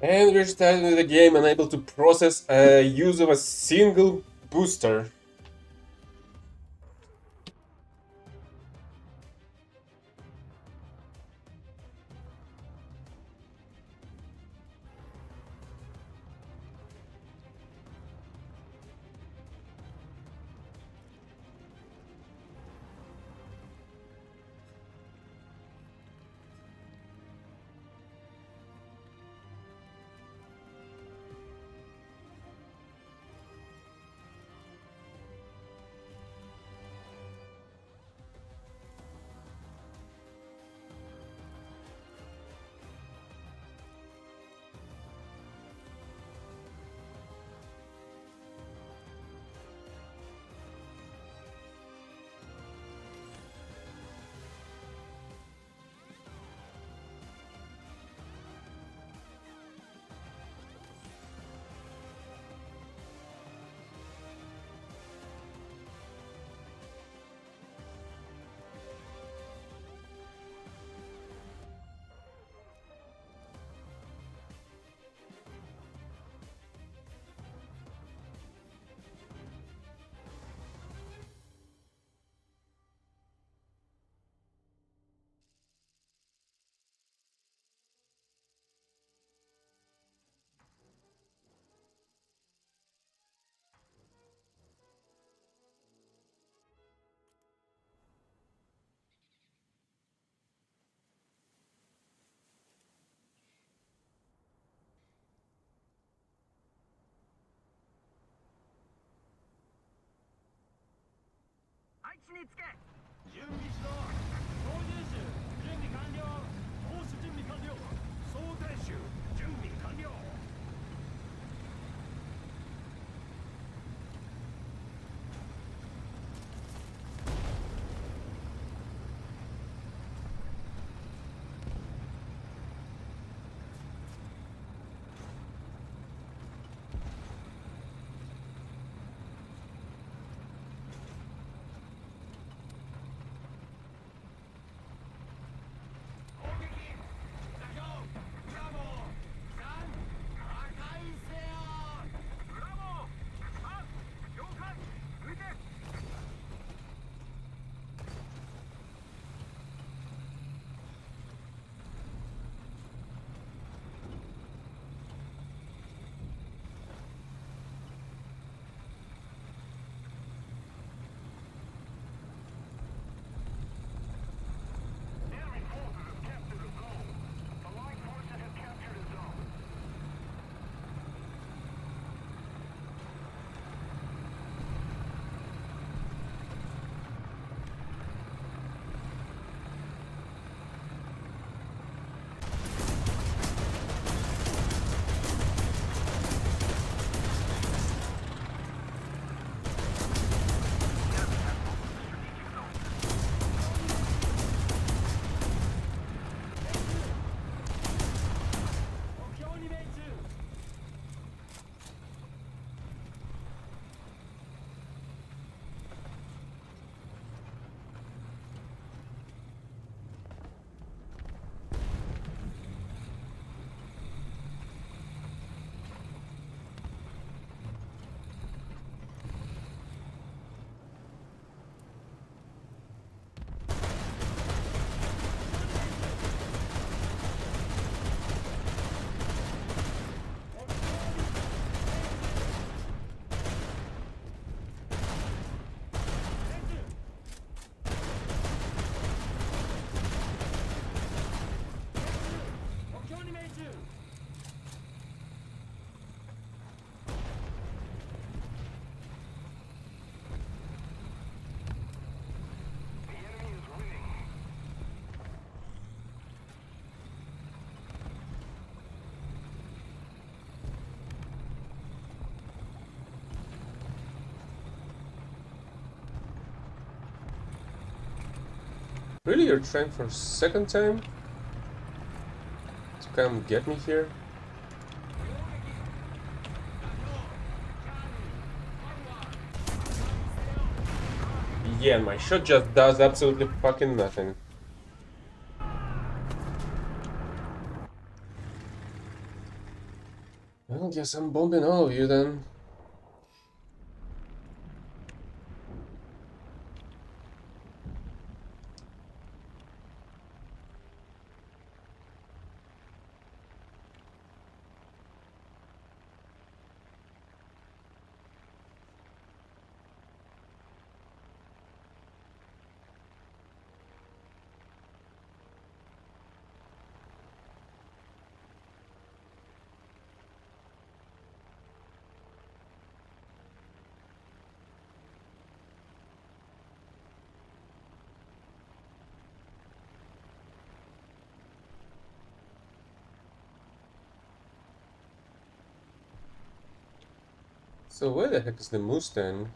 And we're starting the game unable to process a use of a single booster. Really, you're trying for a second time to come get me here? Yeah, my shot just does absolutely fucking nothing. Well, guess I'm bombing all of you then. So where the heck is the Mustang?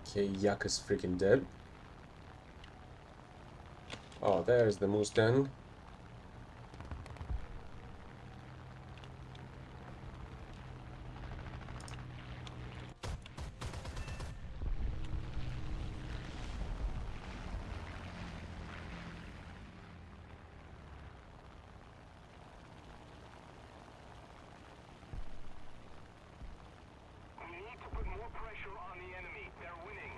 Okay, Yak is freaking dead. Oh, there's the Mustang. We need to put more pressure on the enemy. They're winning.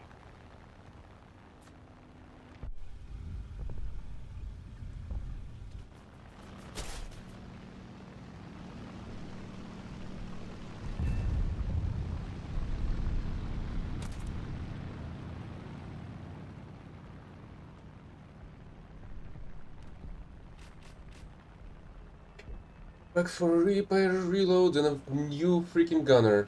Back for a repair, reload, and a new freaking gunner.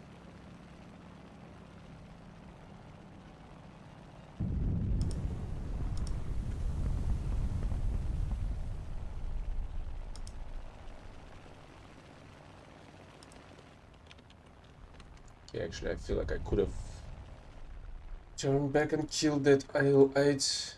Okay, actually, I feel like I could have turned back and killed that IL-8.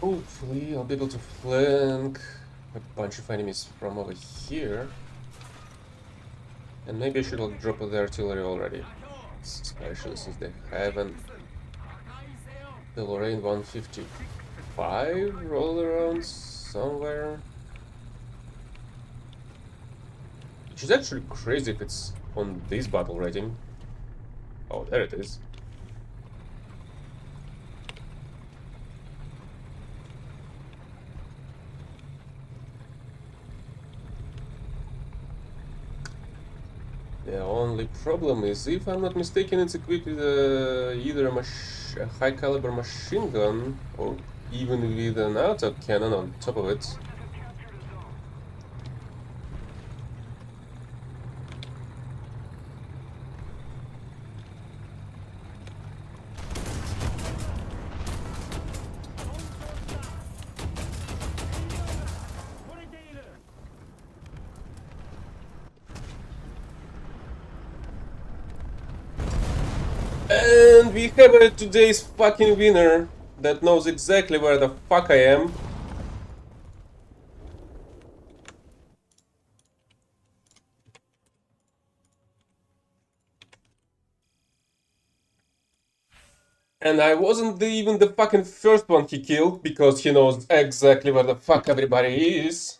Hopefully I'll be able to flank a bunch of enemies from over here. And maybe I should like drop the artillery already. Especially since they haven't. The Lorraine 155 rolled around somewhere. Which is actually crazy if it's on this battle rating. Oh, there it is. The only problem is, if I'm not mistaken, it's equipped with either a high caliber machine gun or even with an auto cannon on top of it. And we have today's fucking winner that knows exactly where the fuck I am. And I wasn't even the fucking first one he killed, because he knows exactly where the fuck everybody is.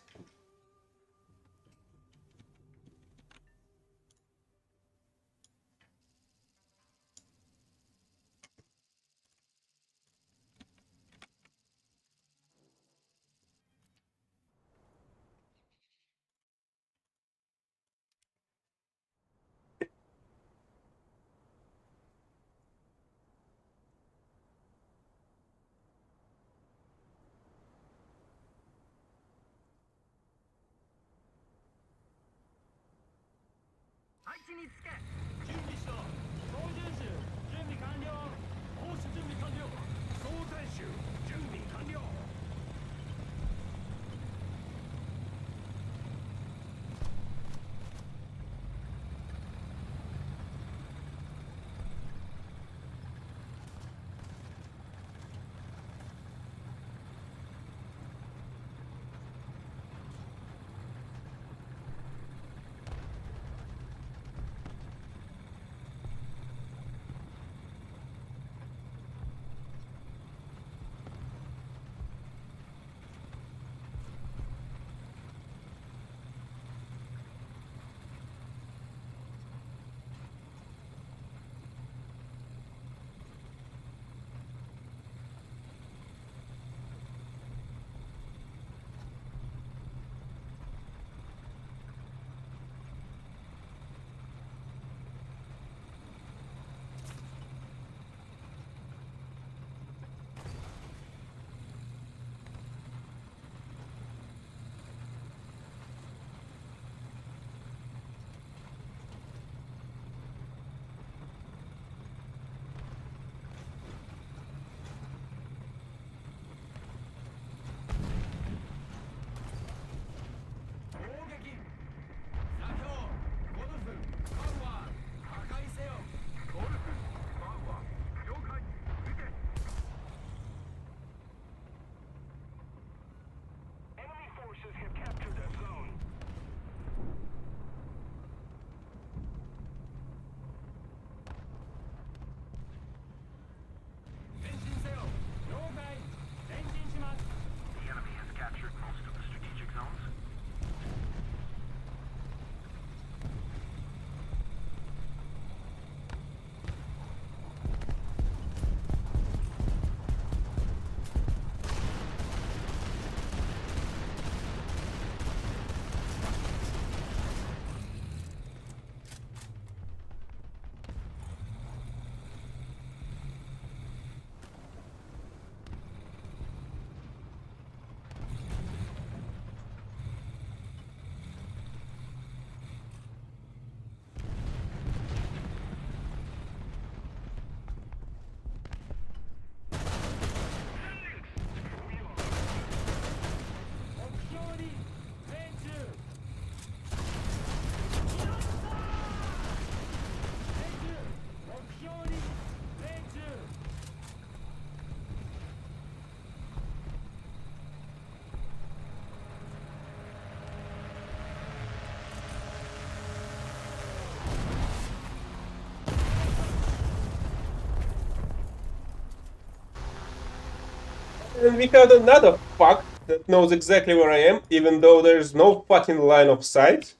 And we have another fuck that knows exactly where I am, even though there's no fucking line of sight.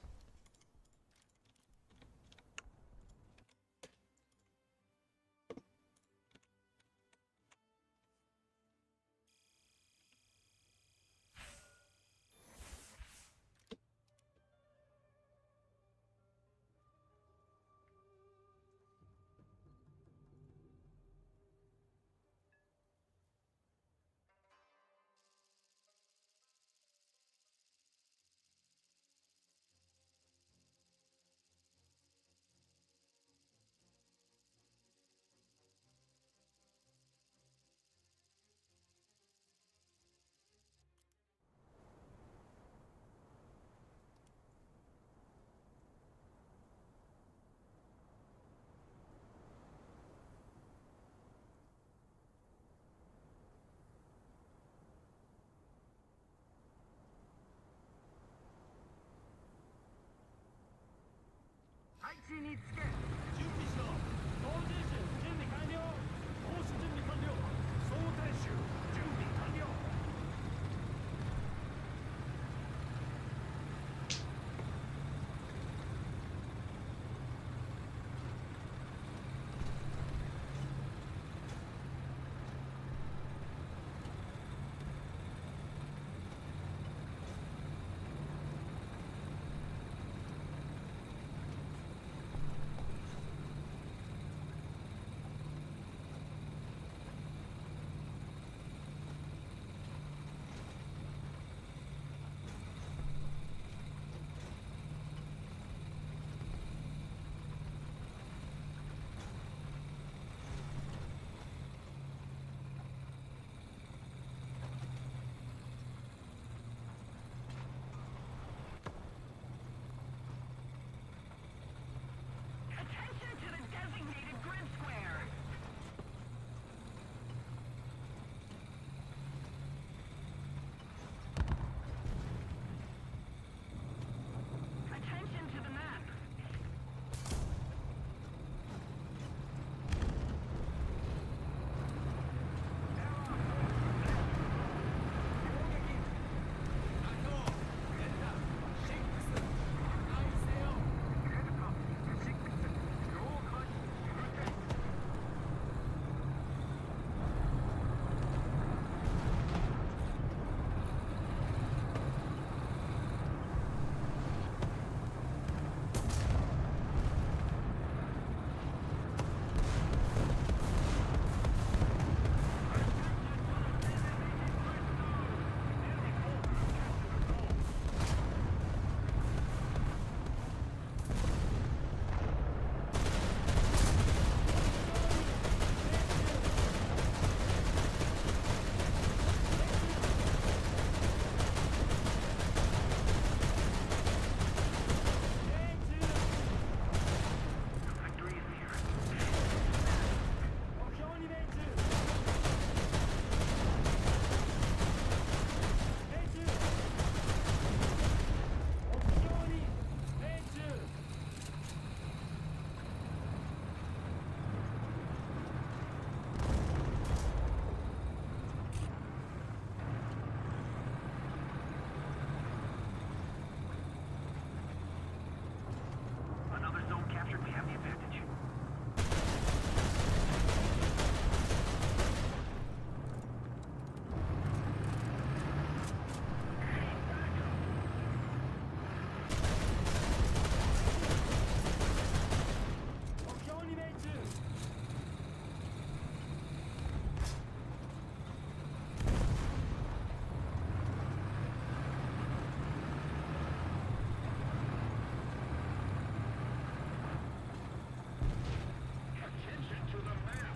Attention to the designated grid square. Attention to the map. Another zone captured. We have the advantage. Attention to the map.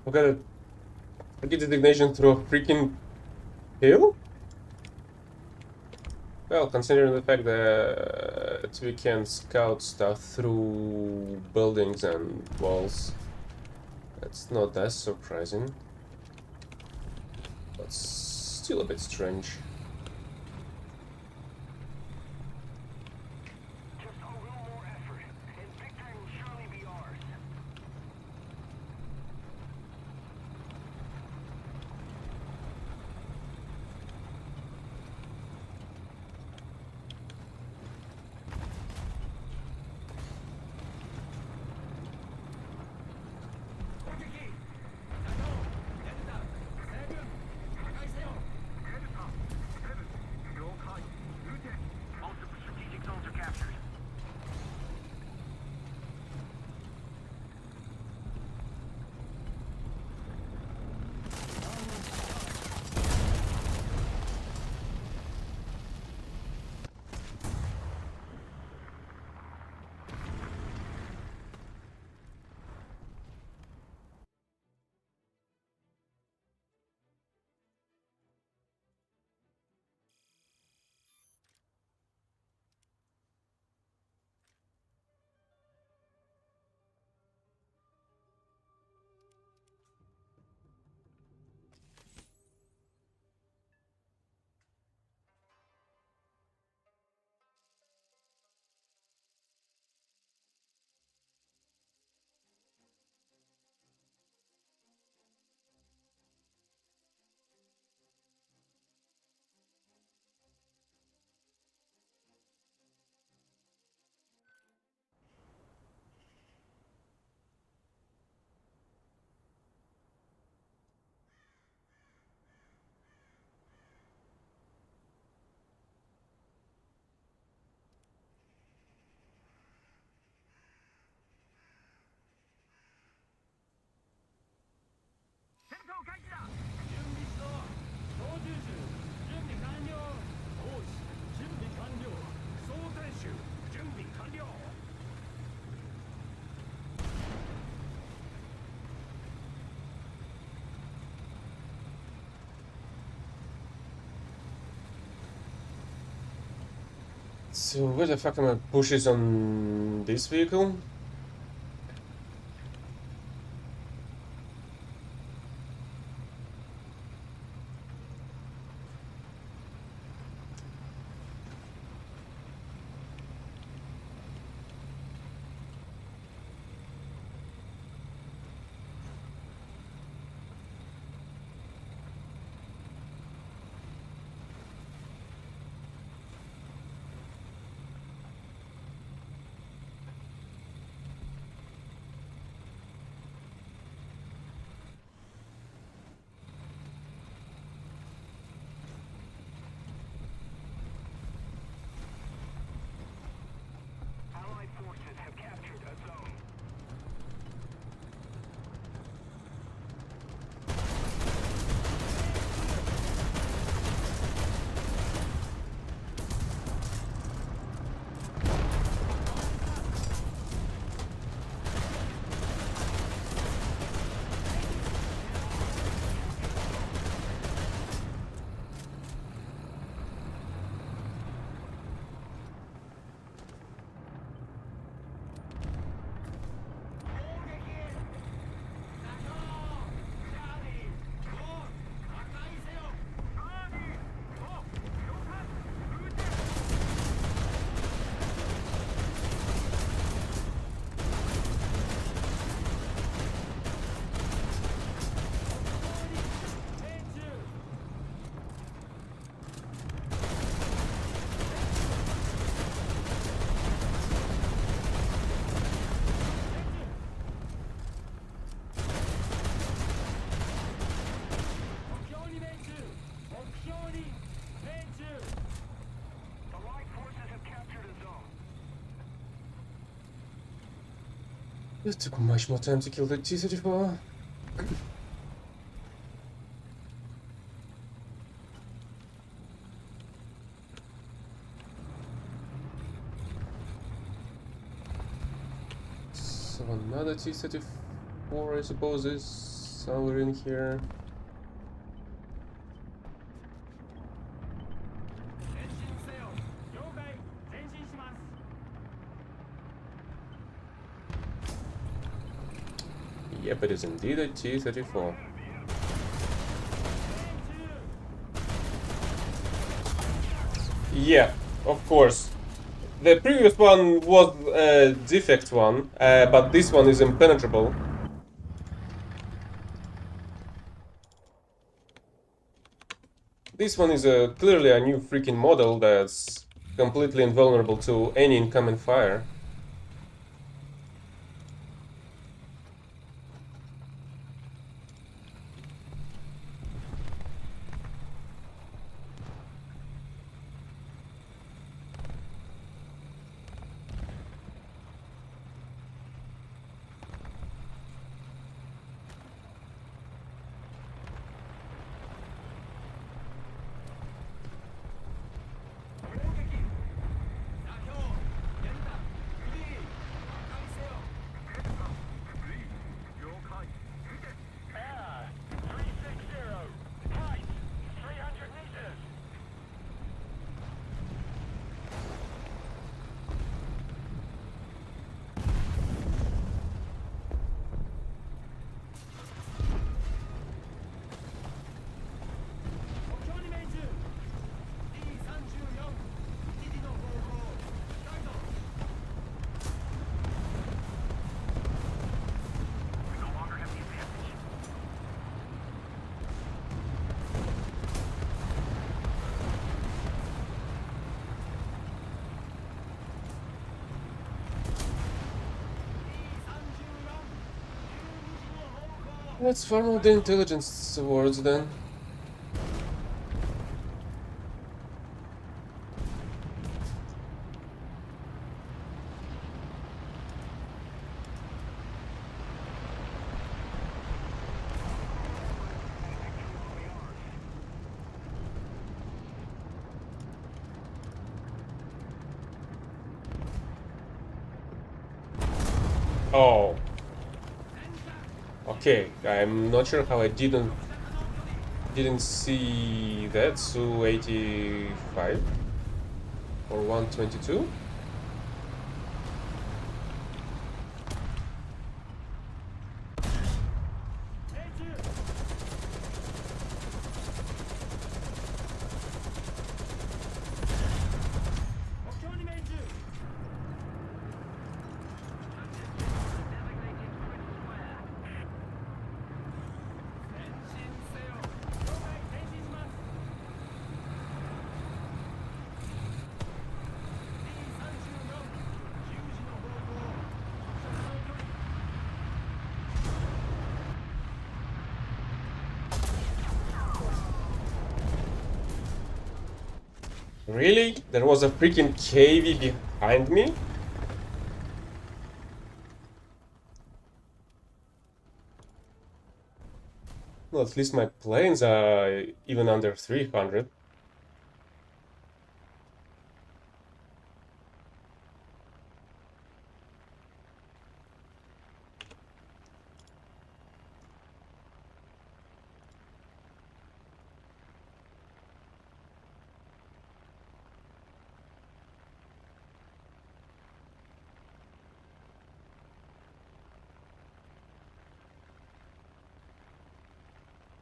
Look at it. I get designation through a freaking hill? Well, considering the fact that we can scout stuff through buildings and walls, that's not as surprising. But still a bit strange. Just a little more effort, and victory will surely be ours. Most of the strategic zones are captured. So where the fuck are my pushes on this vehicle? Allied forces have captured a zone. It took much more time to kill the T-34. So another T-34 I suppose is somewhere in here. Yep, it is indeed a T-34. Yeah, of course. The previous one was a defect one, but this one is impenetrable. This one is clearly a new freaking model that's completely invulnerable to any incoming fire. Let's farm out the intelligence awards then. Oh. Okay, I'm not sure how I didn't see that. Su 85 or 122. Really? There was a freaking KV behind me? Well, at least my planes are even under 300.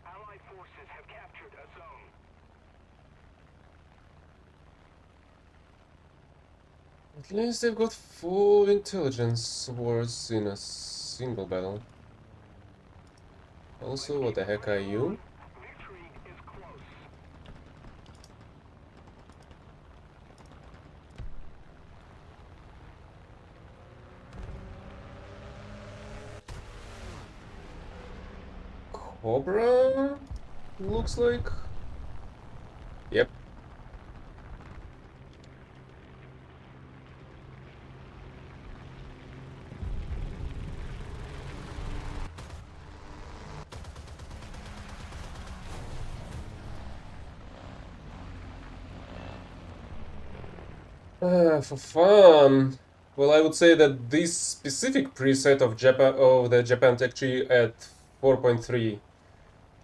Allied forces have captured a zone. At least they've got full intelligence awards in a single battle. Also, what the heck are you? Victory is close. Cobra? Looks like. Yep. For fun. Well, I would say that this specific preset of the Japan Tech Tree at 4.3.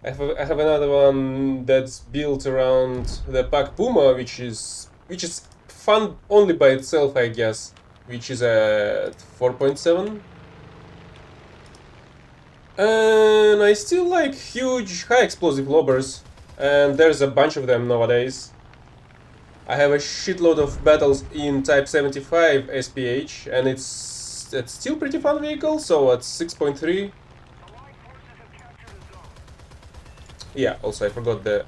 I have another one that's built around the Pac Puma, which is fun only by itself, I guess. Which is at 4.7. And I still like huge high explosive lobbers, and there's a bunch of them nowadays. I have a shitload of battles in Type 75 SPH, and it's still pretty fun vehicle, so at 6.3. Allied forces have captured a zone. Yeah, also I forgot the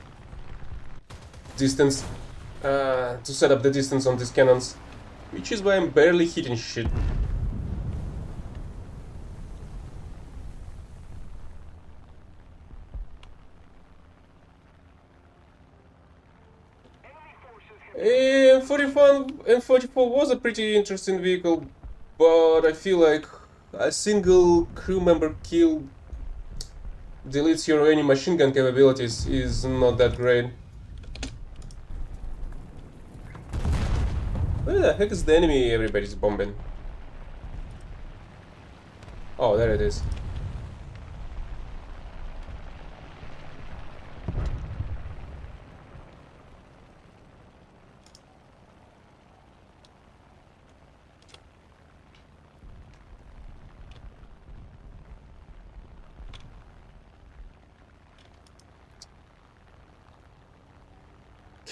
distance, to set up the distance on these cannons, which is why I'm barely hitting shit. Enemy forces have M44 was a pretty interesting vehicle, but I feel like a single crew member kill deletes your any machine gun capabilities is not that great. Where the heck is the enemy everybody's bombing? Oh, there it is.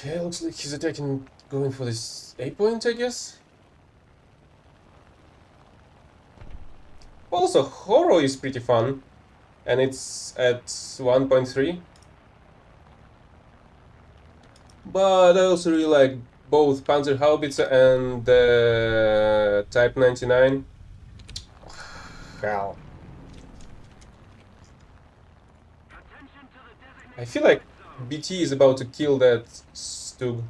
Okay, looks like he's attacking, going for this A point, I guess. Also, Horo is pretty fun, and it's at 1.3. But I also really like both Panzerhaubitze and Type 99. Hell. attention to the designated I feel like zone. BT is about to kill that Stug.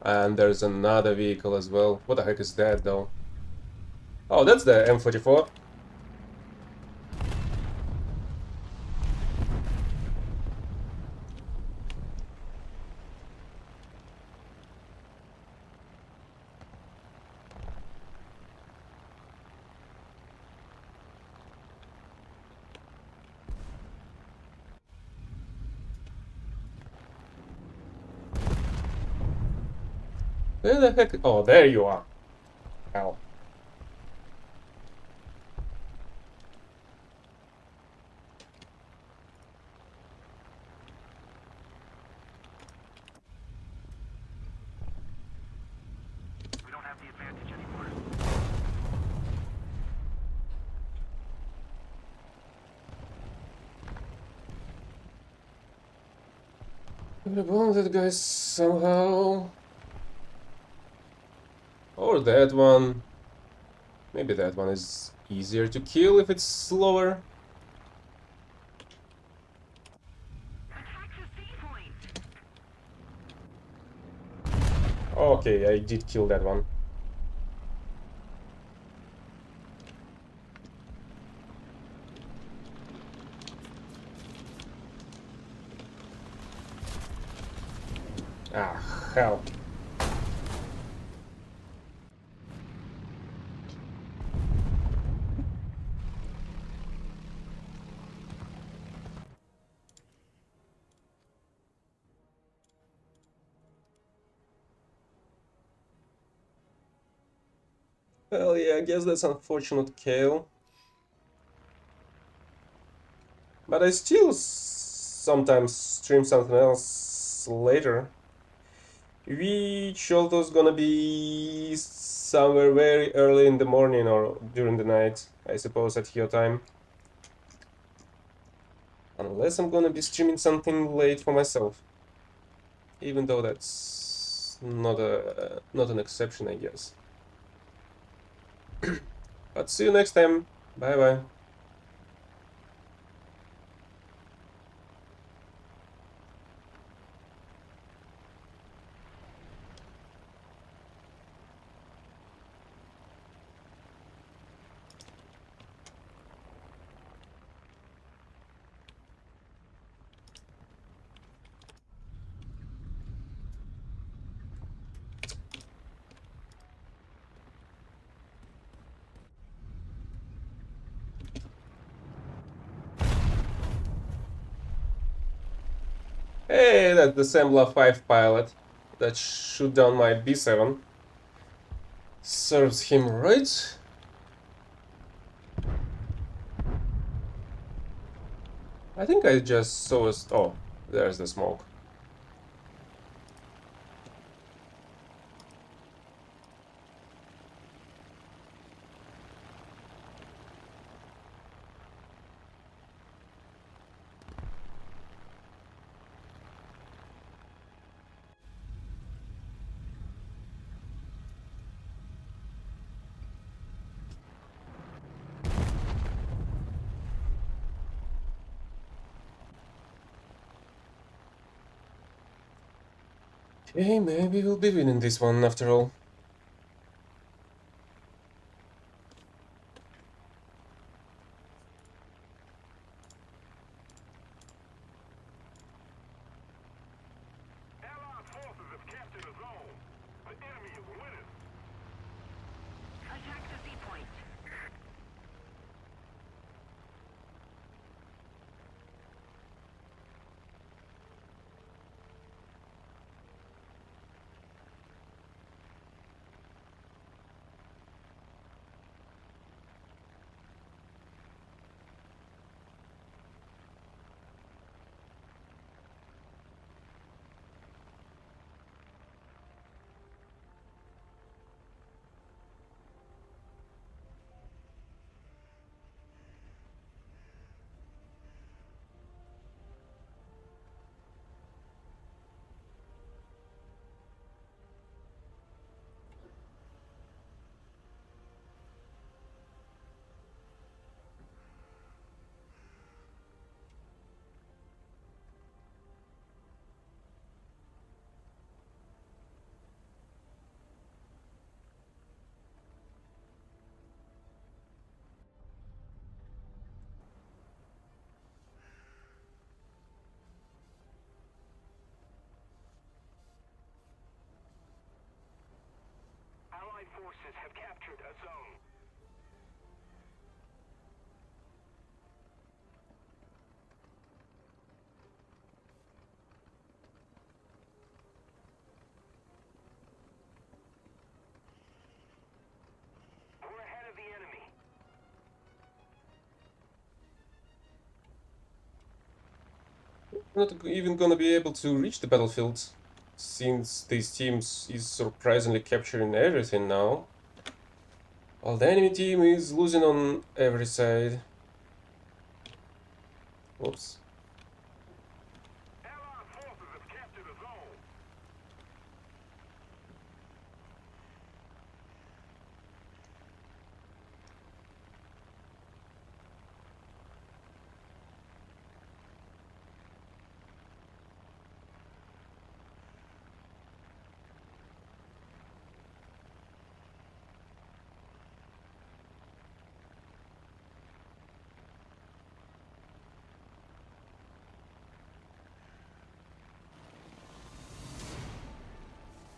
And there's another vehicle as well. What the heck is that, though? Oh, that's the M44. Where the heck? Oh, there you are. Ow. We don't have the advantage anymore. I'm gonna bomb that guy somehow. Or that one. Maybe that one is easier to kill if it's slower. Attack the C point. Okay, I did kill that one. Ah, hell. Well, yeah, I guess that's unfortunate, Kale. But I still sometimes stream something else later. Which although is gonna be somewhere very early in the morning or during the night, I suppose at your time. Unless I'm gonna be streaming something late for myself. Even though that's not an exception, I guess. But see you next time. Bye bye. Hey, that's the Sembla 5 pilot. that shoot down my B7. Serves him right. I think I just saw a... Oh, there's the smoke. Okay, maybe we'll be winning this one after all. Allied forces have captured a zone. The enemy is winning. Attack the Z point. Allied forces have captured a zone. We're ahead of the enemy. Not even gonna be able to reach the battlefield, since these teams is surprisingly capturing everything now. While the enemy team is losing on every side. Whoops. Allied forces have captured a zone.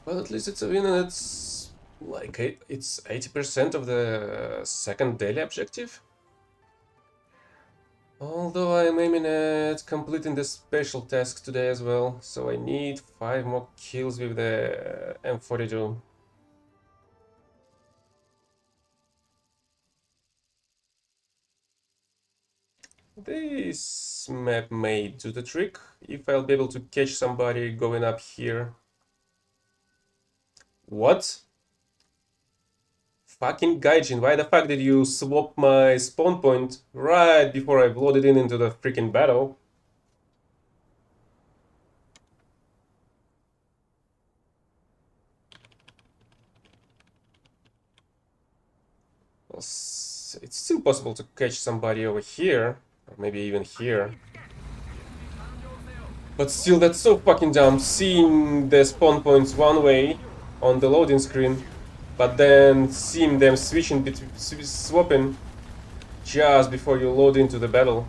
Well, at least it's a win, and it's like it's 80% of the second daily objective. Although I'm aiming at completing the special task today as well, so I need 5 more kills with the M42. This map may do the trick, if I'll be able to catch somebody going up here. What? Fucking Gaijin, why the fuck did you swap my spawn point right before I've loaded in into the freaking battle? Well, it's still possible to catch somebody over here, or maybe even here. But still, that's so fucking dumb, seeing the spawn points one way on the loading screen, but then seeing them switching, swapping just before you load into the battle.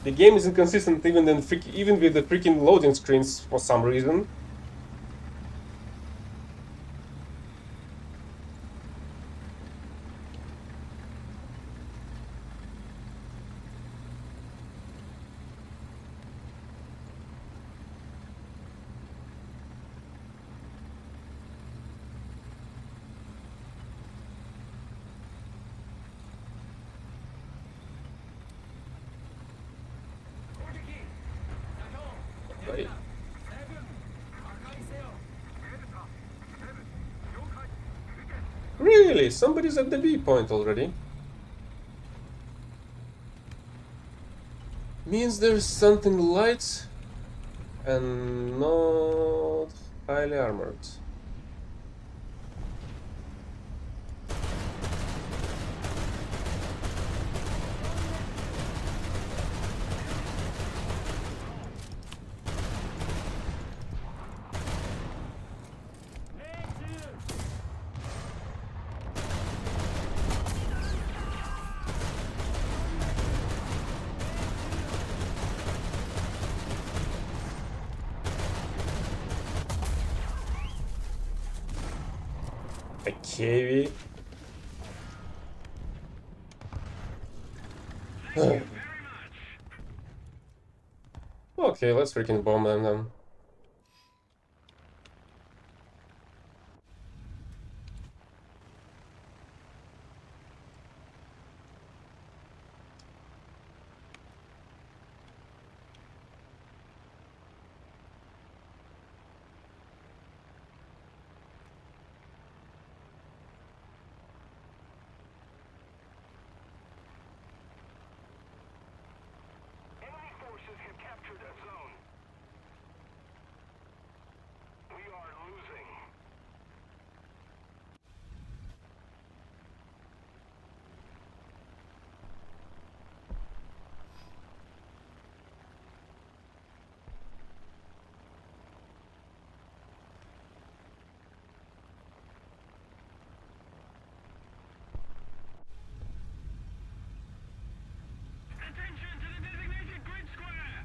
The game is inconsistent even with the freaking loading screens for some reason. Wait. Really? Somebody's at the B point already? Means there's something light and not highly armored. A KV. Okay, let's freaking bomb them then. Enemy forces have captured a zone. We are losing. Attention to the designated grid square!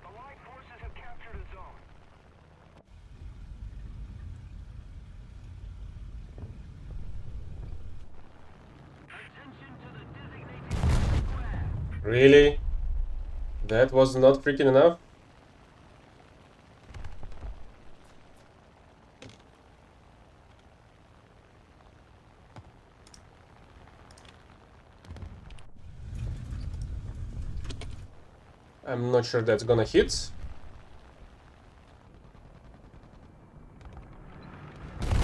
Allied forces have captured a zone. Attention to the designated grid square! Really? That was not freaking enough? I'm not sure that's gonna hit.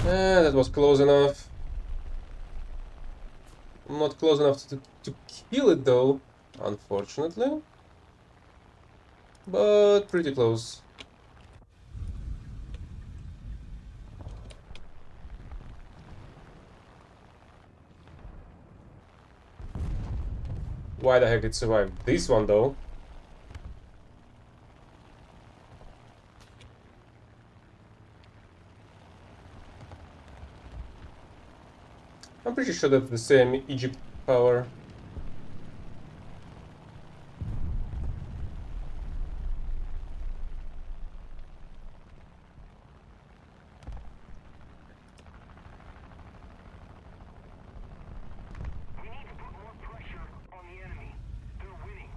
That was close enough. Not close enough to kill it though, unfortunately. But pretty close. Why the heck it survived this one though? I'm pretty sure that's the same Egypt power. We need to put more pressure on the enemy. They're winning.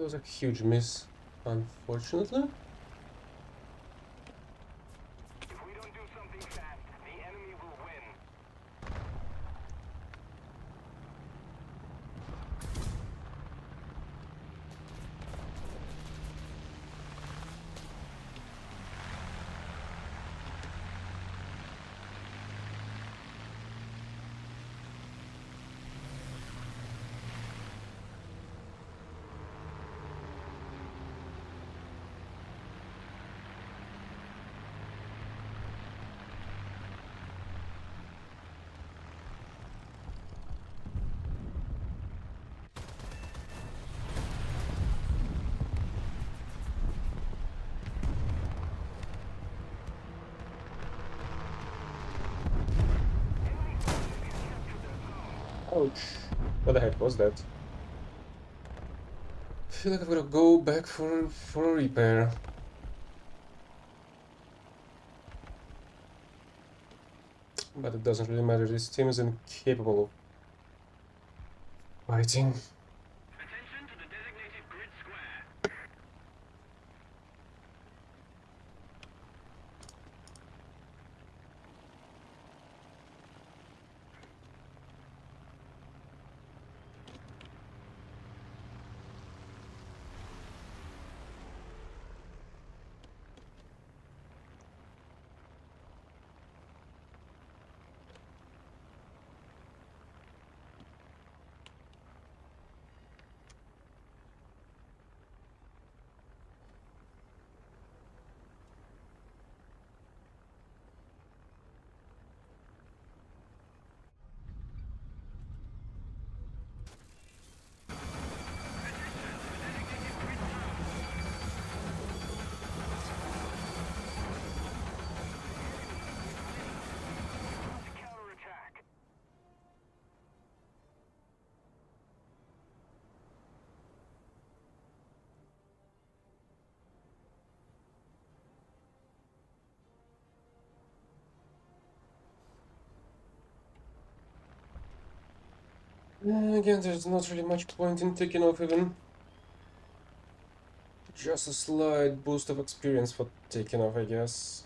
was a huge miss, unfortunately. If we don't do something fast, the enemy will win. Ouch. What the heck was that? I feel like I'm gonna go back for a repair. But it doesn't really matter, this team is incapable of fighting. Attention to the designated grid square. Counterattack. Again, there's not really much point in taking off even. Just a slight boost of experience for taking off, I guess.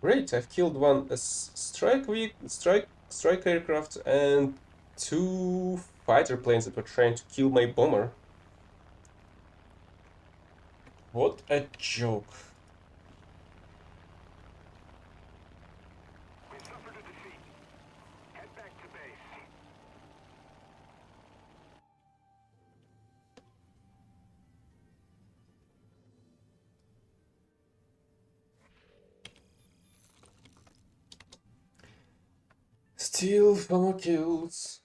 Great, I've killed one strike aircraft and 2 fighter planes that were trying to kill my bomber. What a joke. We suffered a defeat. Head back to base. Still 4 more kills.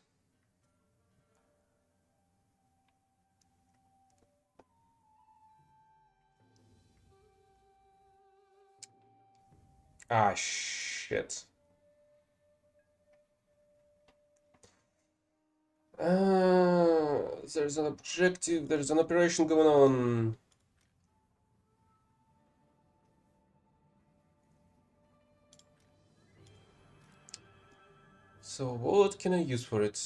Ah, shit. There's an objective, there's an operation going on. So what can I use for it?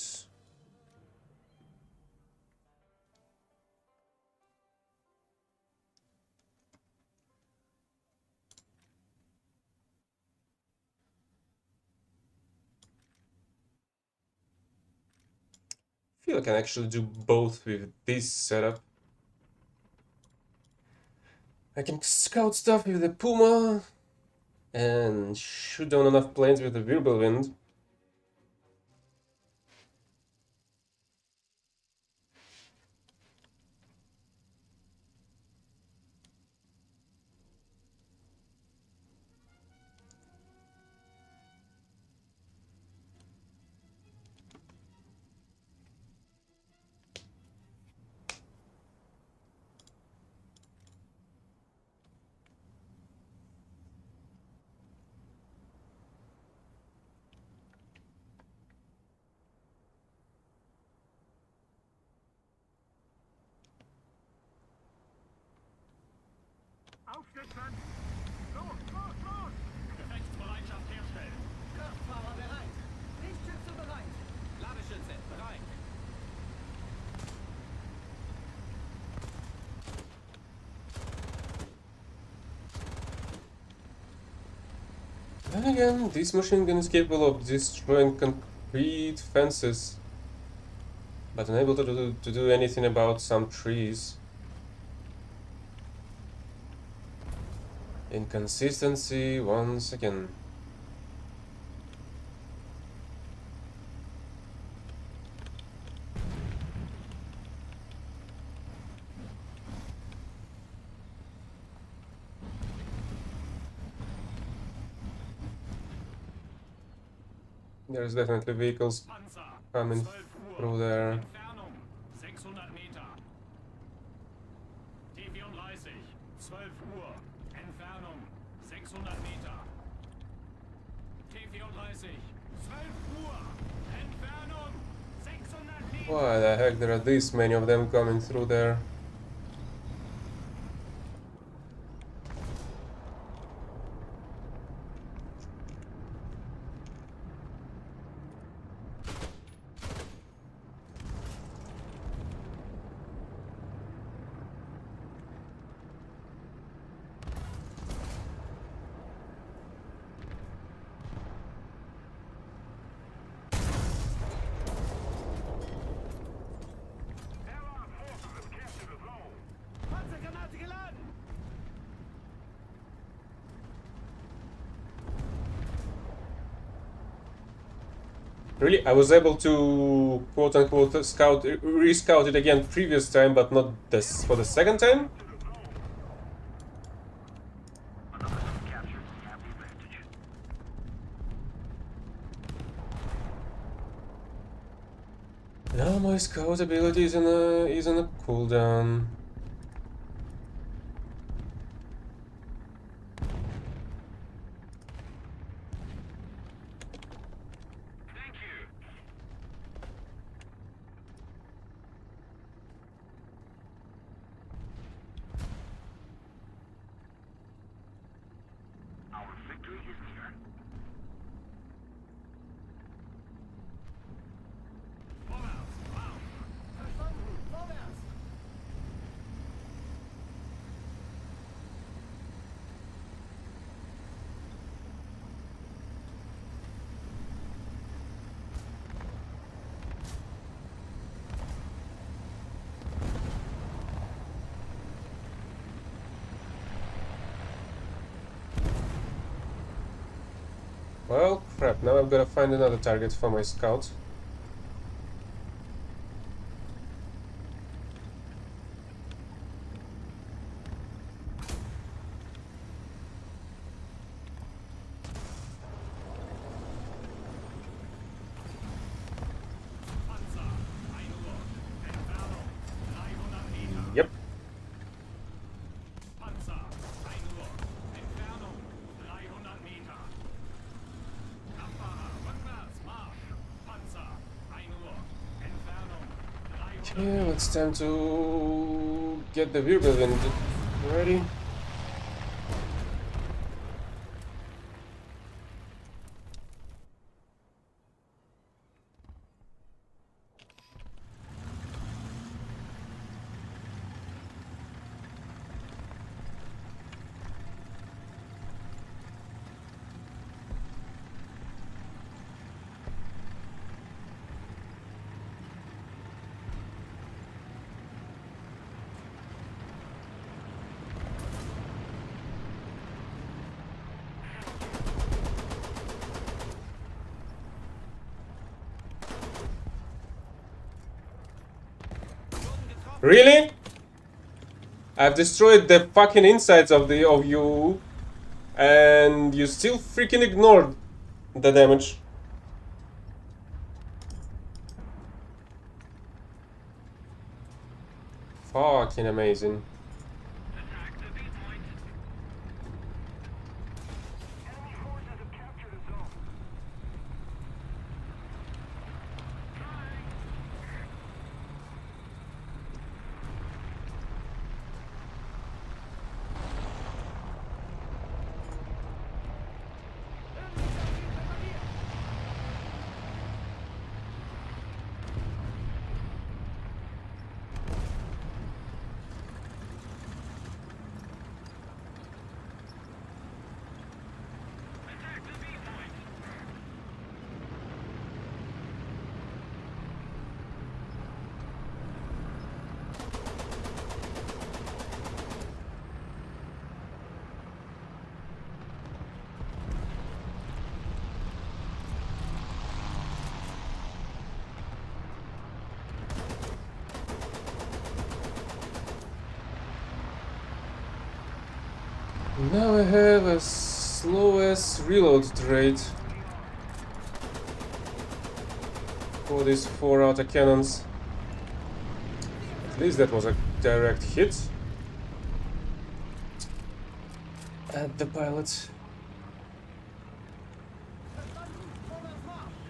I feel I can actually do both with this setup. I can scout stuff with the Puma and shoot down enough planes with the Wirbelwind. Rückstand! Los, los, los! Gefechtsbereitschaft herstellen. Kraftfahrer bereit. Lichtschütze bereit. Ladeschütze bereit. Then again, this machine gun is capable of destroying concrete fences, but unable to do anything about some trees. Inconsistency once again. There's definitely vehicles Panzer. coming 12 Uhr. through there. Entfernung 600 Meter. T-34. 12 Uhr. Entfernung 600 Meter. T-34. 12 Uhr. Entfernung 600 Meter. Why the heck there are this many of them coming through there? Allied forces have captured a zone. Panzergranate geladen. Really, I was able to quote-unquote scout, re-scout it again previous time, but not this for the second time? Another zone captured. We have the advantage. Now my scout ability is in a cooldown. Thank you. Our victory is near. Vorwärts. Auf. Verstanden. Vorwärts. Well, crap, now I've got to find another target for my scout. Panzer. 1 Uhr. Entfernung 300 Meter. Yep. Panzer. 1 Uhr. Entfernung 300 Meter. Kraftfahrer. Rückwärts. Marsch. Panzer. 1 Uhr. Entfernung 300 Okay, well, it's time to get the rear building ready. Really? I've destroyed the fucking insides of you, and you still freaking ignored the damage. Fucking amazing. Attack the B point. Enemy forces have captured a zone. Now I have a slowest reload rate for these 4 autocannons. At least that was a direct hit at the pilot. Verstanden? Vorwärts Marsch!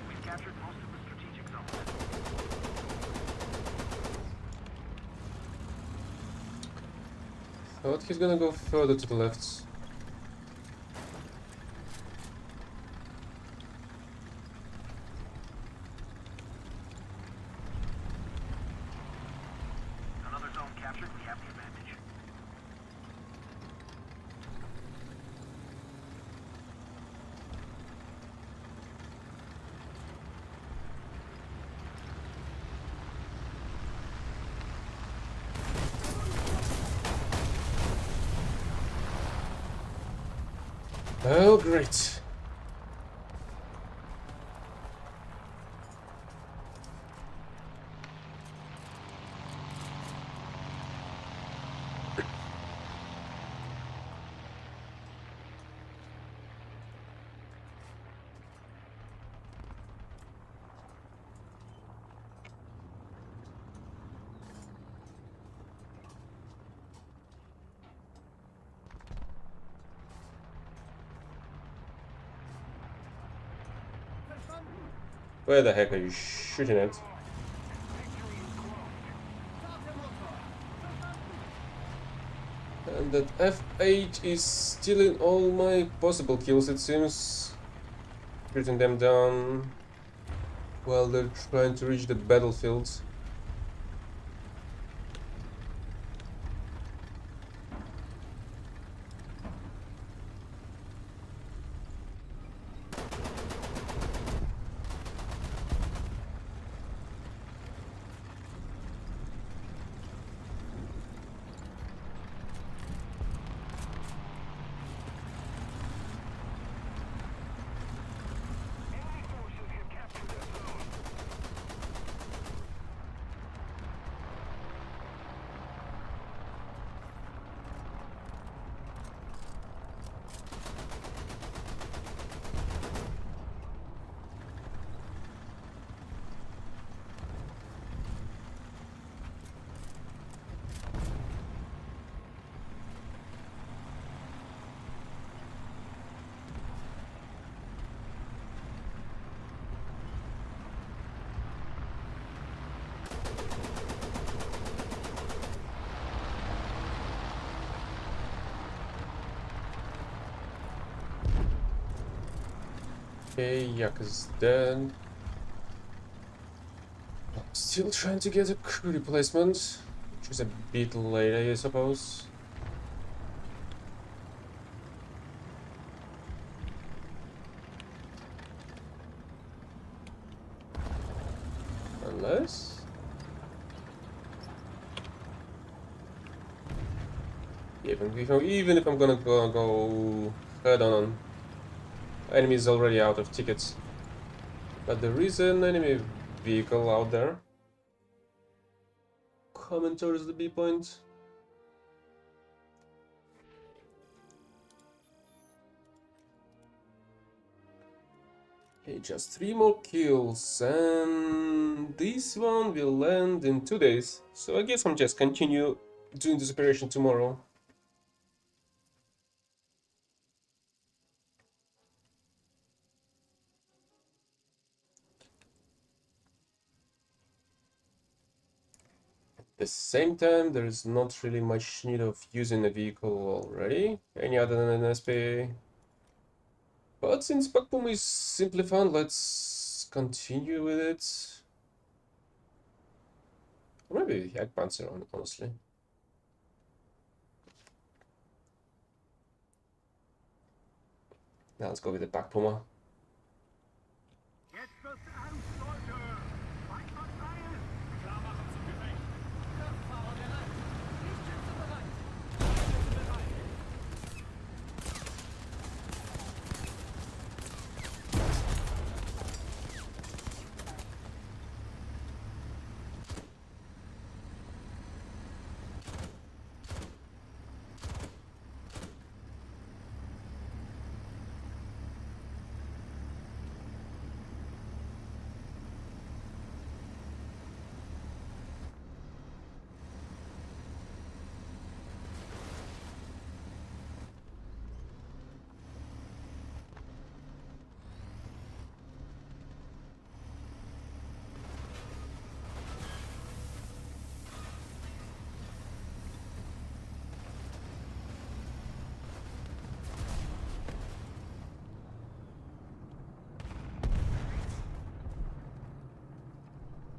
We've captured most of the strategic zone. Thought he's gonna go further to the left. Another zone captured. We have the advantage. Oh, great. Verstanden? Where the heck are you shooting at? Start der Motor! Verstanden? And that F8 is stealing all my possible kills, it seems. Shooting them down while they're trying to reach the battlefield. Enemy forces have captured that zone. Okay, Yak is dead. Still trying to get a crew replacement, which is a bit late, I suppose. Unless... Even if I'm gonna go head on, enemy is already out of tickets. But there is an enemy vehicle out there. Coming towards the B point. Okay, just 3 more kills, and this one will land in 2 days. So I guess I'm just continue doing this operation tomorrow. At the same time, there is not really much need of using a vehicle already, any other than an SPA. But since Bakpum is simply fun, let's continue with it. Or maybe Jagdpanzer, honestly. Now let's go with the Bakpuma.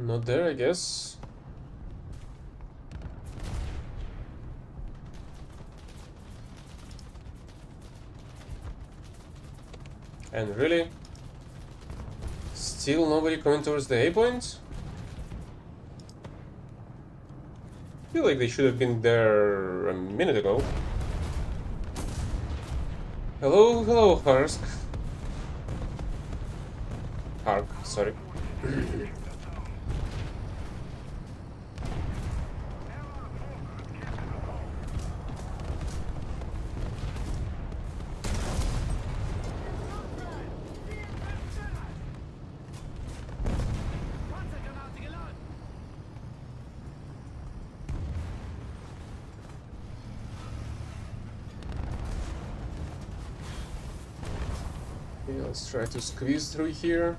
Not there, I guess. And really? Still nobody coming towards the A point? Feel like they should have been there a minute ago. Hello, hello, Harsk. Hark, sorry. Panzergranate geladen. Okay, let's try to squeeze through here.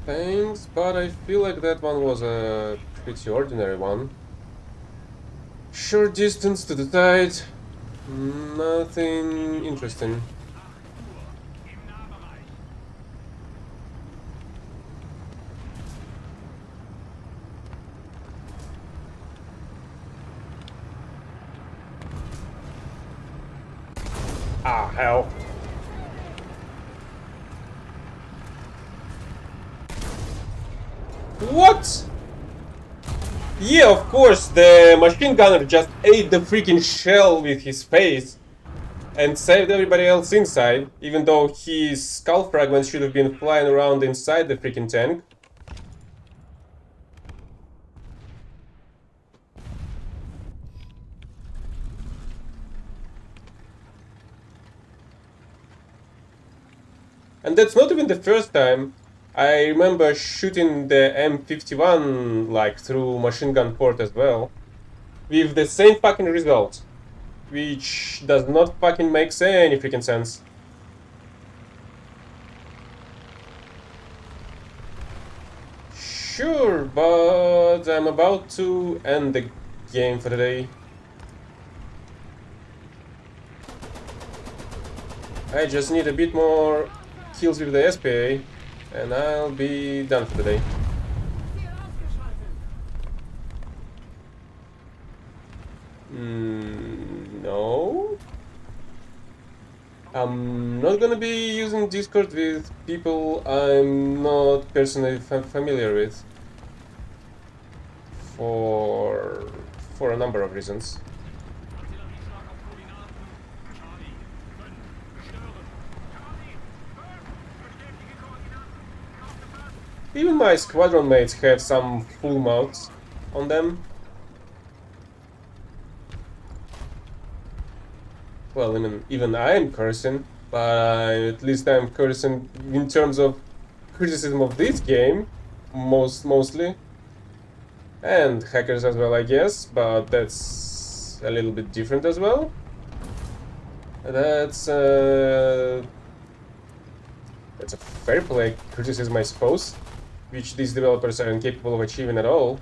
Thanks, but I feel like that one was a pretty ordinary one. Short distance to the side. Nothing interesting. Im Nahbereich. Ah, hell. What? Yeah, of course, the machine gunner just ate the freaking shell with his face and saved everybody else inside, even though his skull fragments should have been flying around inside the freaking tank. And that's not even the first time. I remember shooting the M51 like through machine gun port as well, with the same fucking result, which does not fucking make any freaking sense. Sure, but I'm about to end the game for the day. I just need a bit more kills with the SPA, and I'll be done for the day. Ziel ausgeschaltet. No. I'm not gonna be using Discord with people I'm not personally familiar with. For a number of reasons. Artillerieschlag auf Koordinaten. Charlie 5. Stören. Charlie, 5. Bestätige Koordinaten. Aufgepasst. Even my squadron mates have some full mounts on them. Well, even I am cursing, but at least I'm cursing in terms of criticism of this game, mostly. And hackers as well, I guess, but that's a little bit different as well. That's a fair play criticism, I suppose, which these developers are incapable of achieving at all.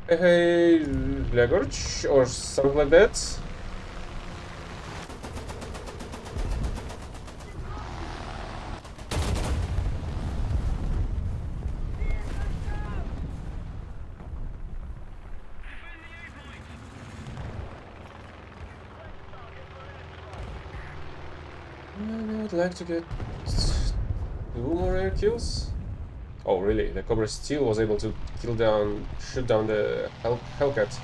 Hey, Legorch, or something like that. I would like to get 2 more air kills. Oh, really? The Cobra still was able to shoot down the Hellcat.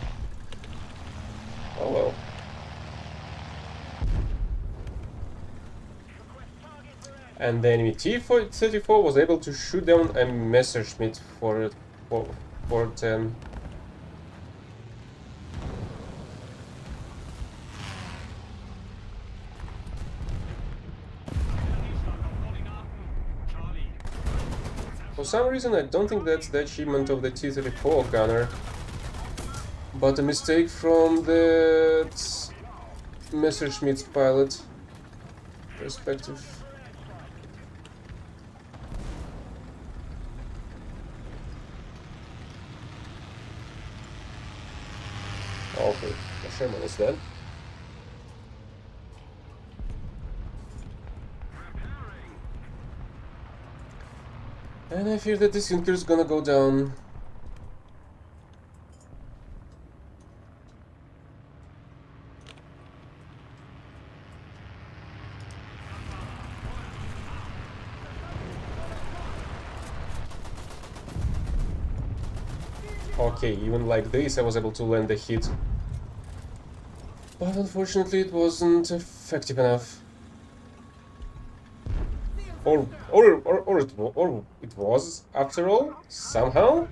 Oh well. And the enemy T-34 was able to shoot down a Messerschmitt for 410. For some reason, I don't think that's the achievement of the T-34 gunner, but a mistake from the Messerschmitt's pilot perspective. Okay, the Sherman is dead. And I fear that this Junker is gonna go down. Okay, even like this I was able to land the hit. But unfortunately it wasn't effective enough. Or it was, after all, somehow?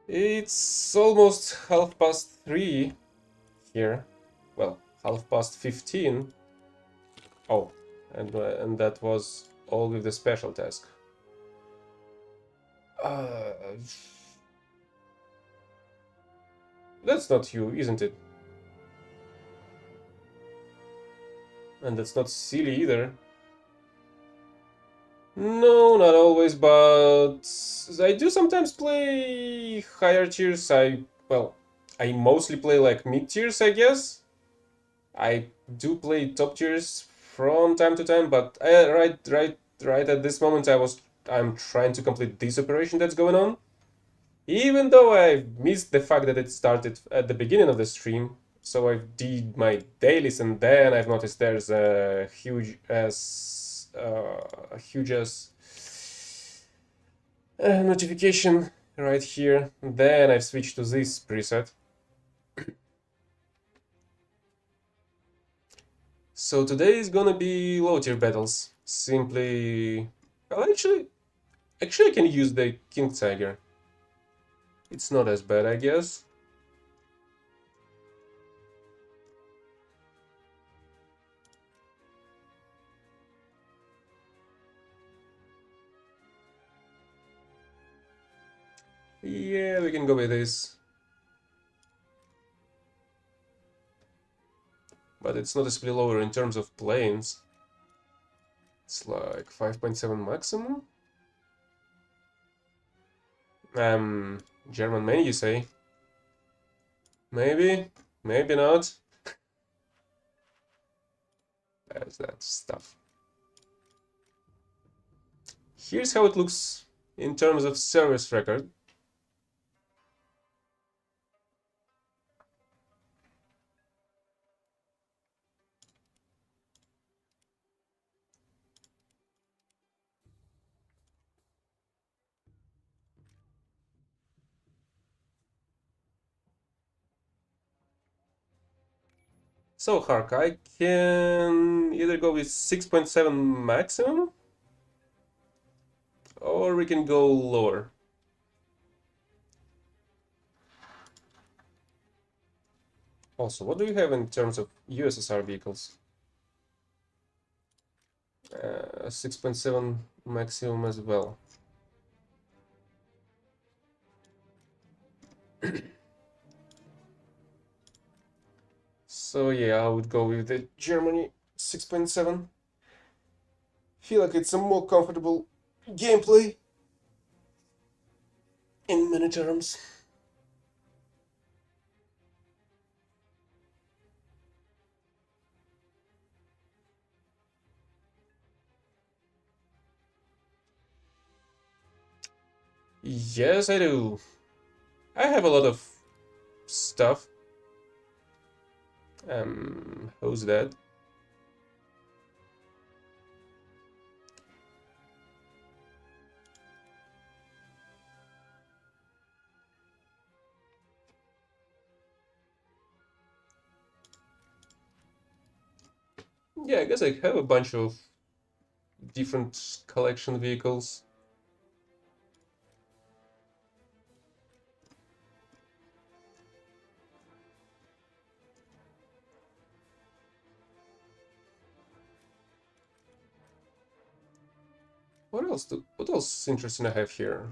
It's almost 3:30 here. Well, 15:30. Oh, and that was all with the special task. That's not you, isn't it? And that's not silly either. No, not always, but I do sometimes play higher tiers. Well, I mostly play like mid tiers, I guess. I do play top tiers from time to time, but right at this moment I'm trying to complete this operation that's going on. Even though I missed the fact that it started at the beginning of the stream, so I did my dailies and then I've noticed there's a huge as notification right here. Then I've switched to this preset. So today is gonna be low tier battles. Simply, well, actually I can use the King Tiger. It's not as bad, I guess. Yeah, we can go with this. But it's noticeably lower in terms of planes. It's like 5.7 maximum. German main, you say? Maybe, maybe not. There's that stuff. Here's how it looks in terms of service record. So, Hark, I can either go with 6.7 maximum, or we can go lower. Also, what do you have in terms of USSR vehicles? 6.7 maximum as well. So yeah, I would go with the Germany 6.7. Feel like it's a more comfortable gameplay in many terms. Yes, I do. I have a lot of stuff. Who's that? Yeah, I guess I have a bunch of different collection vehicles. What else interesting I have here?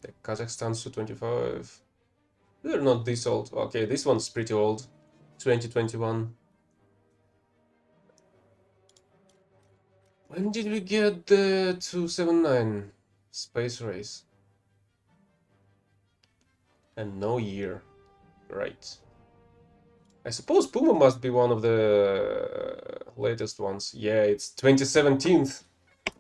The Kazakhstan Su-25. They're not this old. Okay, this one's pretty old. 2021. When did we get the 279 Space Race? And no year. Right. I suppose Puma must be one of the latest ones. Yeah, it's 2017. I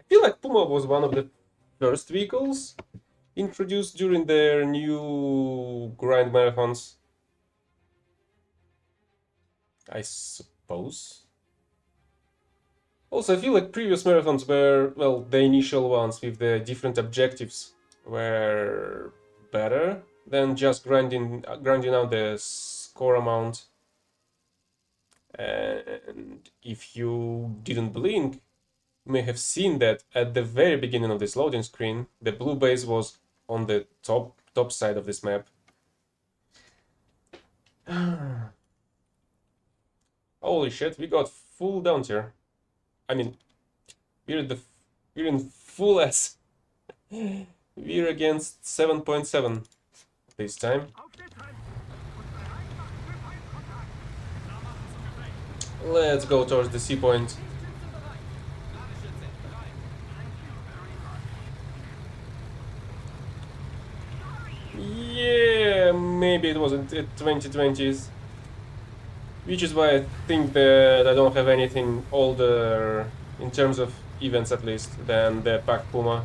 feel like Puma was one of the first vehicles introduced during their new grind marathons. I suppose. Also, I feel like previous marathons were, well, the initial ones with the different objectives were better than just grinding out the score amount. And if you didn't blink, you may have seen that at the very beginning of this loading screen, the blue base was on the top side of this map. Holy shit, we got full down tier. I mean, we're in full S. We're against 7.7 this time. Let's go towards the C point. Yeah, maybe it wasn't 2020s. Which is why I think that I don't have anything older, in terms of events at least, than the Pac Puma.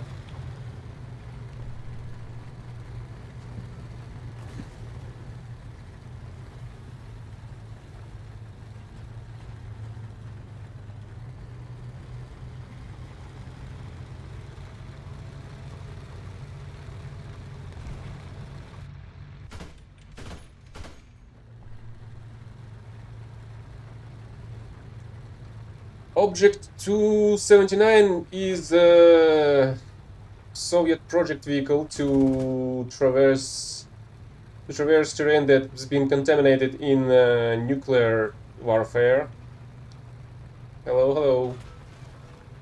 Object 279 is a Soviet project vehicle to traverse terrain that's been contaminated in nuclear warfare. Hello, hello.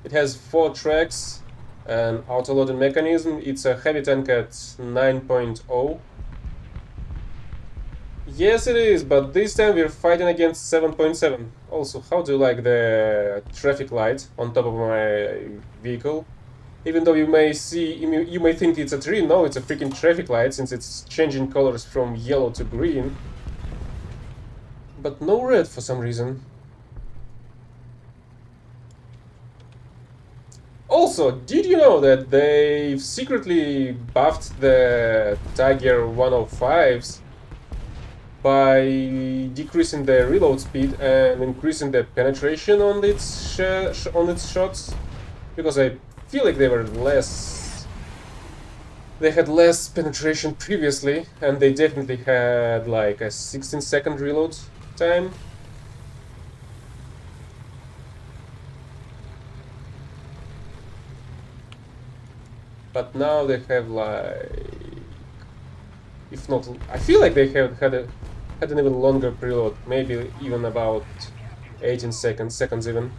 It has 4 tracks, an auto-loading mechanism. It's a heavy tank at 9.0. Yes, it is, but this time we're fighting against 7.7. Also, how do you like the traffic light on top of my vehicle? Even though you may think it's a tree, no, it's a freaking traffic light, since it's changing colors from yellow to green. But no red for some reason. Also, did you know that they've secretly buffed the Tiger 105s by decreasing the reload speed and increasing the penetration on its shots? Because I feel like they had less penetration previously, and they definitely had like a 16-second reload time. But now they have like, if not, I feel like they have had an even longer preload, maybe even about 18 seconds even.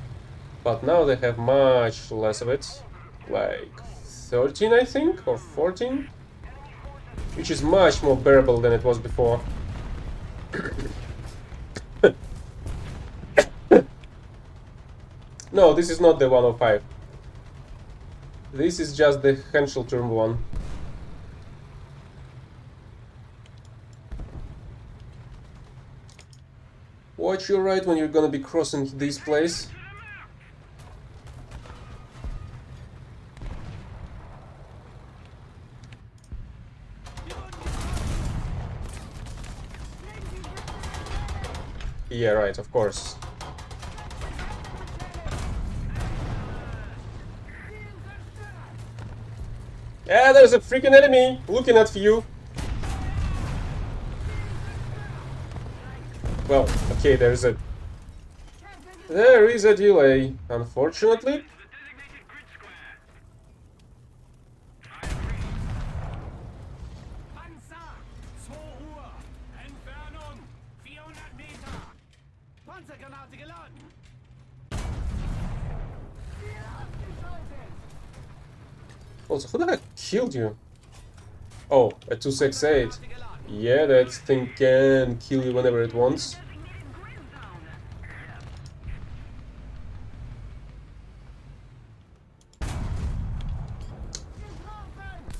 But now they have much less of it, like 13 I think, or 14, which is much more bearable than it was before. No, this is not the 105. This is just the Henschel Turbo one. Watch your right when you're gonna be crossing this place. Yeah, right, of course. Yeah, there's a freaking enemy looking at you. Well, okay, there is a delay, unfortunately. Panzer! 2 Uhr! Entfernung 400 Meter! Panzergranate geladen. Also, who the heck killed you? Oh, a 268. Yeah, that thing can kill you whenever it wants.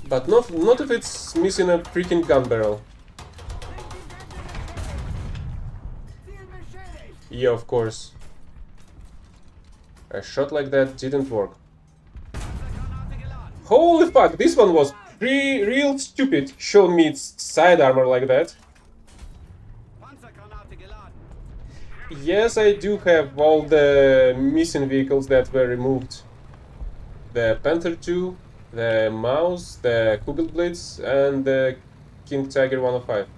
But not if it's missing a freaking gun barrel. Yeah, of course. A shot like that didn't work. Holy fuck, this one was real stupid. Show me its side armor like that. Panzergranate geladen. Yes, I do have all the missing vehicles that were removed. The Panther 2, the Mouse, the Kugelblitz, and the King Tiger 105.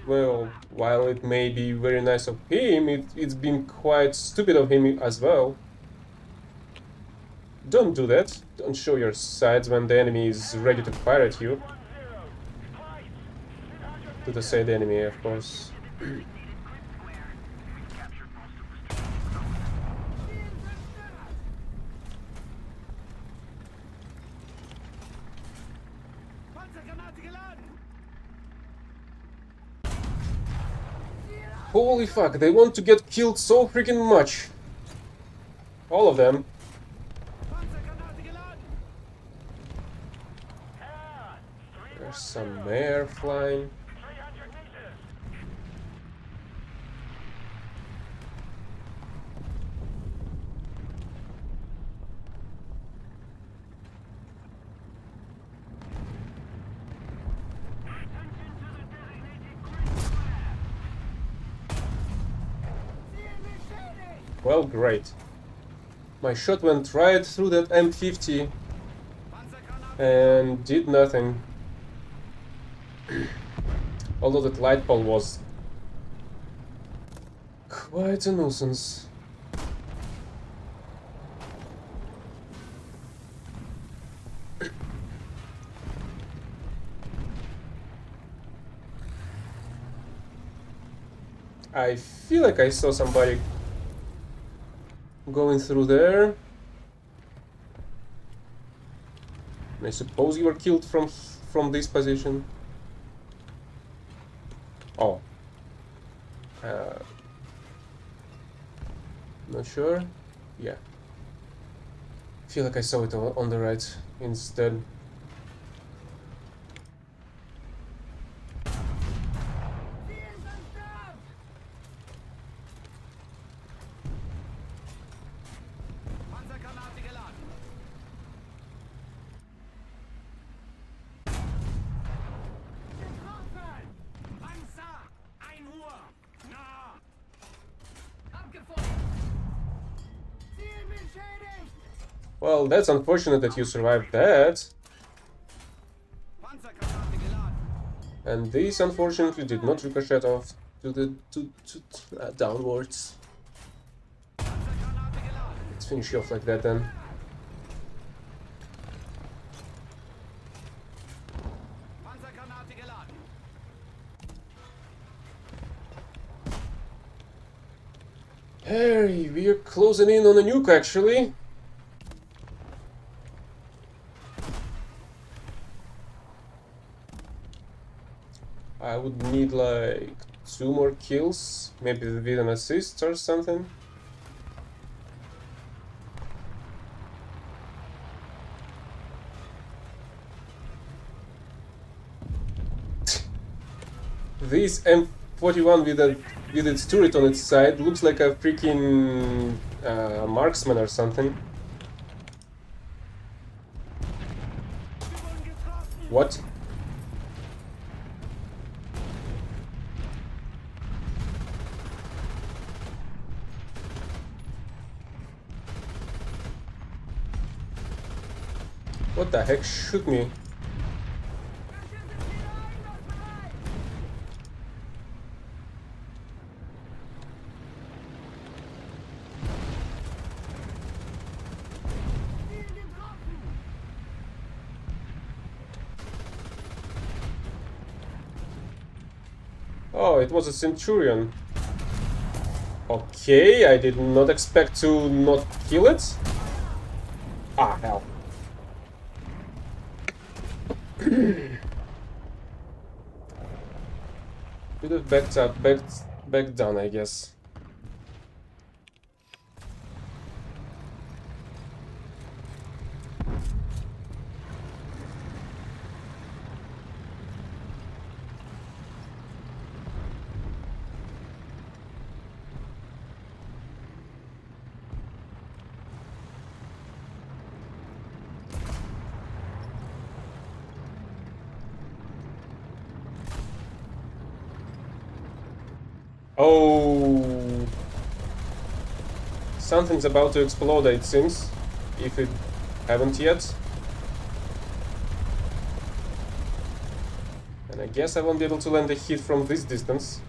Well, while it may be very nice of him, it's been quite stupid of him as well. Don't do that. Don't show your sides when the enemy is ready to fire at you. To the said enemy, of course. Panzergranate geladen. Holy fuck, they want to get killed so freaking much. All of them. Panzergranate geladen. There's some air flying. 300 meters. Well, great. My shot went right through that M50 and did nothing. Although that light pole was quite a nuisance. I feel like I saw somebody going through there. I suppose you were killed from this position. Oh. Not sure. Yeah. Feel like I saw it on the right instead. Panzergranate geladen. Getroffen. Panzer! 1 Uhr! Nah! Abgefeuert. Ziel beschädigt. Well, that's unfortunate that you survived that. Panzergranate geladen. And this unfortunately did not ricochet off to the downwards. Panzergranate geladen. Let's finish you off like that then. Panzergranate geladen. Hey, we're closing in on a nuke actually. I would need like 2 more kills, maybe with an assist or something. This M41 with its turret on its side looks like a freaking marksman or something. What? What the heck? Shoot me. Oh, it was a Centurion. Okay, I did not expect to not kill it. Ah, hell. Could have backed down, I guess. Oh, something's about to explode, it seems, if it haven't yet. And I guess I won't be able to land a hit from this distance.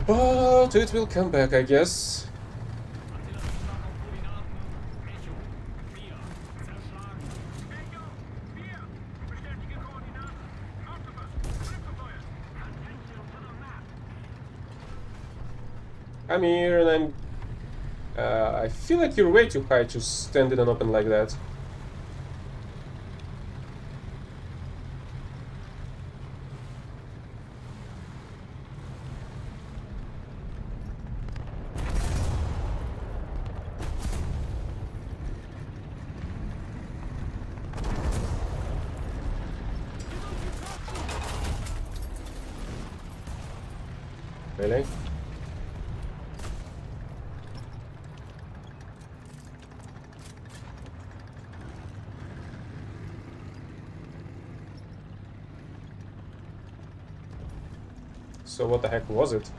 But it will come back, I guess. I'm here and I feel like you're way too high to stand in an open like that. Really? So what the heck was it?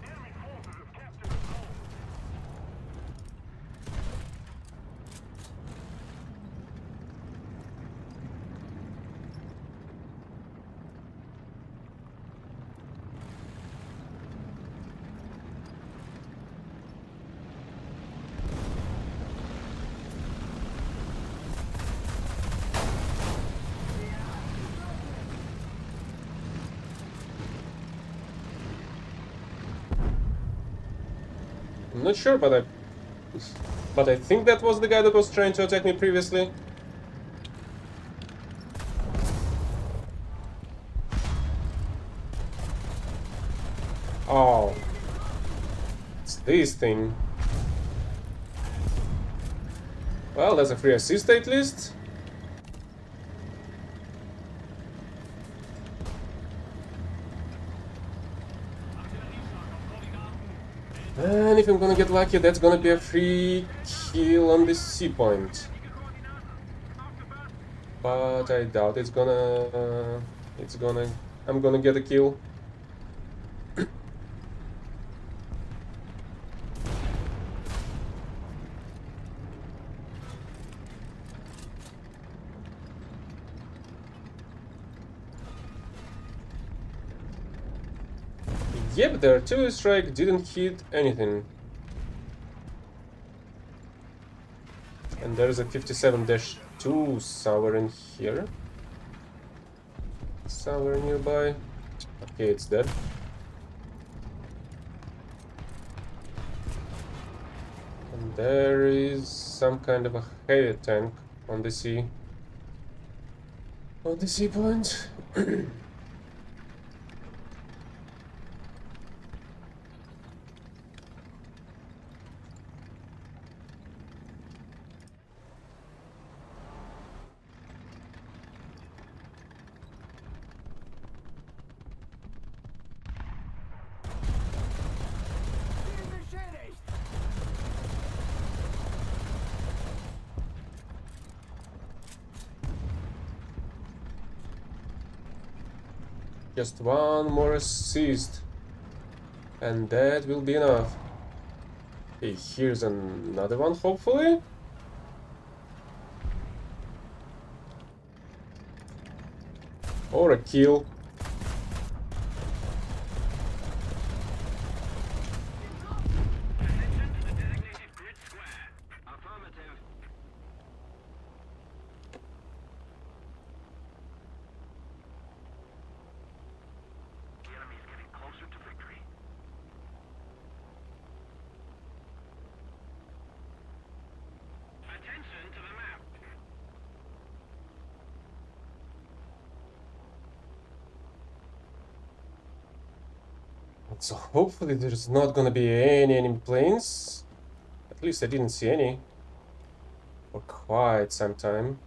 Enemy forces have captured the hold. I'm not sure, but I think that was the guy that was trying to attack me previously. Oh, it's this thing. Well, that's a free assist at least. And if I'm gonna get lucky, that's gonna be a free kill on this C point. But I doubt it's gonna... I'm gonna get a kill. Yep, the artillery strike didn't hit anything. And there's a 57-2 somewhere in here. Somewhere nearby. Okay, it's dead. And there is some kind of a heavy tank on the sea. On the sea point. Ziel beschädigt! Just one more assist. And that will be enough. Okay, here's another one, hopefully. Or a kill. Attention to the designated grid square. Affirmative. So hopefully there's not gonna be any enemy planes. At least I didn't see any for quite some time.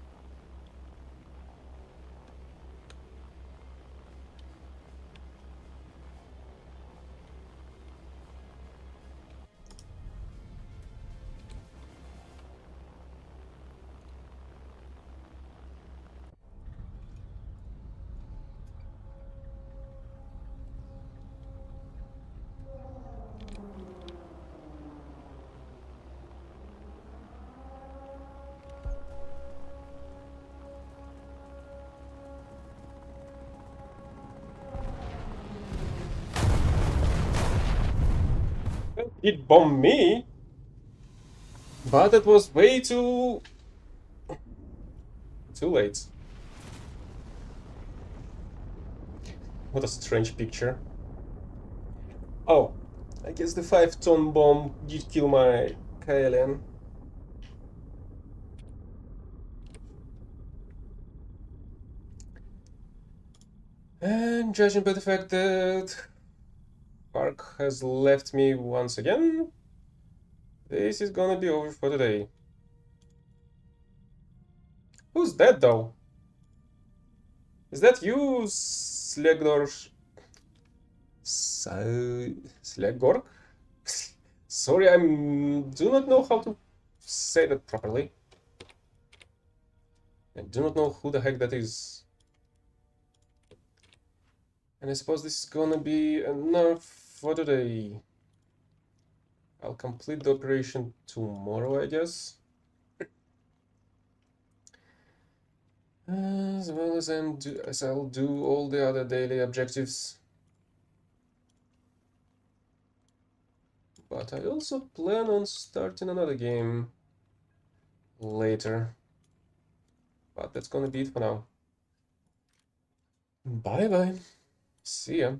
It bombed me, but it was way too late. What a strange picture. Oh, I guess the 5-ton bomb did kill my KLM. And judging by the fact that Park has left me once again, this is gonna be over for today. Who's that though? Is that you, Slegdor? Slegor? Sorry, I do not know how to say that properly. I do not know who the heck that is. And I suppose this is gonna be enough for today. I'll complete the operation tomorrow, I guess. As well as I'll do all the other daily objectives. But I also plan on starting another game later. But that's gonna be it for now. Bye bye. See ya.